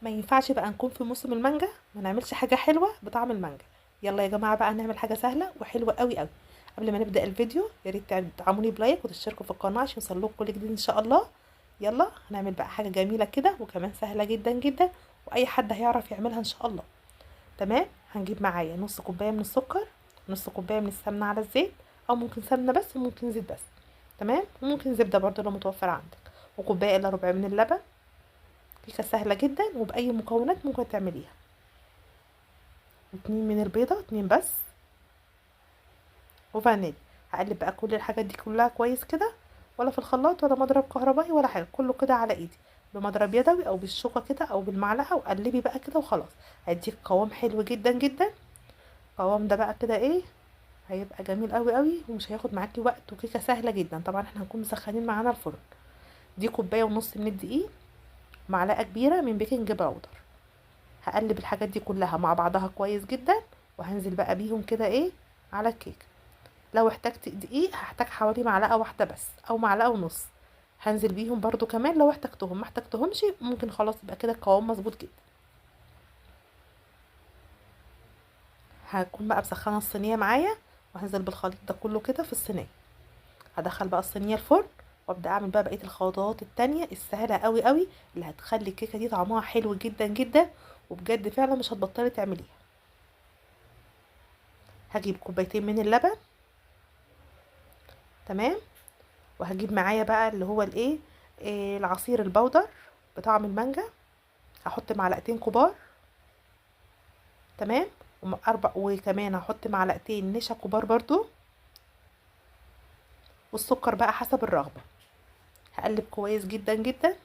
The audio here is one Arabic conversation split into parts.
ما ينفعش بقى نكون في موسم المانجا ما نعملش حاجه حلوه بطعم المانجا. يلا يا جماعه بقى نعمل حاجه سهله وحلوه قوي قوي. قبل ما نبدا الفيديو يا ريت تدعموني بلايك وتشتركوا في القناه عشان يوصلكوا كل جديد ان شاء الله. يلا هنعمل بقى حاجه جميله كده وكمان سهله جدا جدا، واي حد هيعرف يعملها ان شاء الله. تمام. هنجيب معايا نص كوبايه من السكر، نص كوبايه من السمنه على الزيت، او ممكن سمنه بس وممكن زيت بس. تمام. وممكن زبده برضو لو متوفر عندك. وكوبايه الا ربع من اللبن. كيكه سهله جدا وباي مكونات ممكن تعمليها. 2 من البيضه، 2 بس. وفانيليا. هقلب بقى كل الحاجات دي كلها كويس كده، ولا في الخلاط ولا مضرب كهربائي ولا حاجه، كله كده على ايدي بمضرب يدوي او بالشوكه كده او بالمعلقه، وقلبي بقى كده وخلاص. هيديك قوام حلو جدا جدا. القوام ده بقى كده ايه، هيبقى جميل قوي قوي ومش هياخد معاكي وقت، وكيكه سهله جدا. طبعا احنا هنكون مسخنين معانا الفرن. دي كوبايه ونص من الدقيق، معلقه كبيره من بيكنج باودر. هقلب الحاجات دي كلها مع بعضها كويس جدا، وهنزل بقى بيهم كده ايه على الكيك. لو احتجت دقيق هحتاج حوالي معلقه واحده بس او معلقه ونص. هنزل بيهم برضو كمان لو احتجتهم، ما احتجتهمش ممكن خلاص يبقى كده القوام مظبوط جدا. هكون بقى مسخنه الصينيه معايا، وهنزل بالخليط ده كله كده في الصينيه. هدخل بقى الصينيه الفرن، وابدا اعمل بقى بقيه الخطوات التانية السهله قوي قوي اللي هتخلي الكيكه دي طعمها حلو جدا جدا، وبجد فعلا مش هتبطلي تعمليها. هجيب كوبايتين من اللبن. تمام. وهجيب معايا بقى اللي هو الايه، العصير البودر بطعم المانجا. هحط معلقتين كبار. تمام. وكمان هحط معلقتين نشا كبار برضو. والسكر بقى حسب الرغبه. هقلب كويس جدا جدا.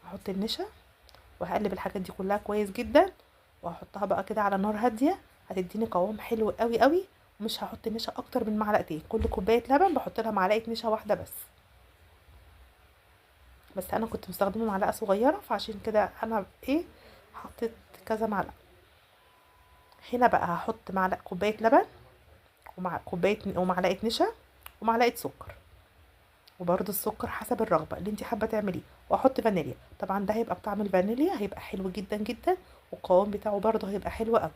هحط النشا وهقلب الحاجات دي كلها كويس جدا، وهحطها بقى كده على نار هاديه. هتديني قوام حلو قوي قوي. ومش هحط نشا اكتر من معلقتين، كل كوبايه لبن بحط لها معلقه نشا واحده بس. بس انا كنت مستخدمه معلقه صغيره، فعشان كده انا ايه حطيت كذا معلقه. هنا بقى هحط معلقه كوبايه لبن، ومع كوبايه ومعلقه نشا، ومعلقه سكر. وبرده السكر حسب الرغبه اللي انت حابه تعمليه. واحط فانيليا، طبعا ده هيبقى بطعم الفانيليا، هيبقى حلو جدا جدا. والقوام بتاعه برده هيبقى حلو قوي.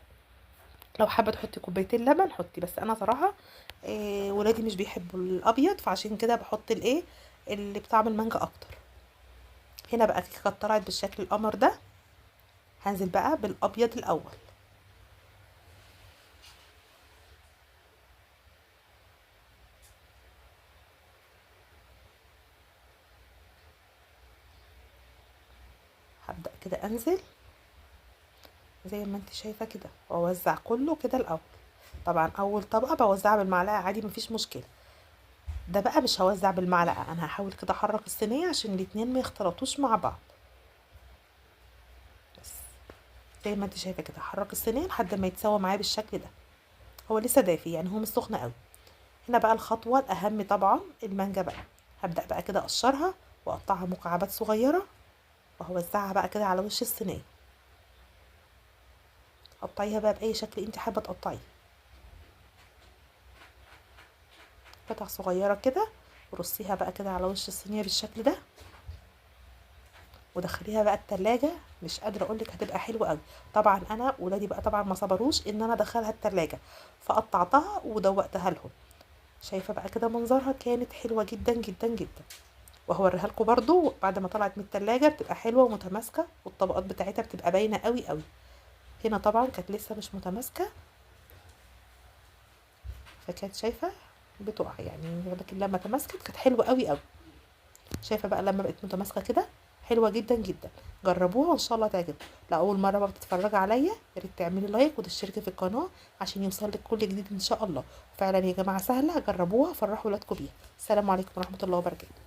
لو حابه تحطي كوبايتين لبن حطي، بس انا صراحه ولادي مش بيحبوا الابيض، فعشان كده بحط الايه اللي بطعم المانجا اكتر. هنا بقى الكيكه طلعت بالشكل القمر ده. هنزل بقى بالابيض الاول. هبدأ كده انزل زي ما انت شايفه كده، واوزع كله كده الاول. طبعا اول طبقه بوزعها بالمعلقه عادي مفيش مشكله. ده بقى مش هوزع بالمعلقه، انا هحاول كده احرك الصينيه عشان الاتنين ما يختلطوش مع بعض. بس زي ما انت شايفه كده حرك الصينيه لحد ما يتساوى معايا بالشكل ده. هو لسه دافي يعني، هو مش سخن قوي. هنا بقى الخطوه الاهم طبعا المانجا بقى. هبدأ بقى كده اقشرها واقطعها مكعبات صغيره، وهوزعها بقى كده على وش الصينيه. قطعيها بقى باي شكل انت حابه تقطعيه، قطع صغيره كده. ورصيها بقى كده على وش الصينيه بالشكل ده، ودخليها بقى التلاجة. مش قادره اقولك هتبقى حلوه قوي. طبعا انا ولادي بقى طبعا ما صبروش ان انا ادخلها التلاجة، فقطعتها ودوقتها لهم. شايفه بقى كده منظرها كانت حلوه جدا جدا جدا. وهوريها لكم برضو بعد ما طلعت من التلاجة بتبقى حلوه ومتماسكه، والطبقات بتاعتها بتبقى باينه قوي قوي. هنا طبعا كانت لسه مش متماسكه، فكانت شايفه بتقع يعني، لكن لما تماسكت كانت حلوه قوي قوي. شايفه بقى لما بقت متماسكه كده حلوه جدا جدا. جربوها وان شاء الله تعجبكم. لو اول مره بقى بتتفرجي عليا يا ريت تعملي لايك وتشتركي في القناه عشان يوصلك كل جديد ان شاء الله. فعلا يا جماعه سهله، جربوها فرحوا ولادكم بيها. السلام عليكم ورحمه الله وبركاته.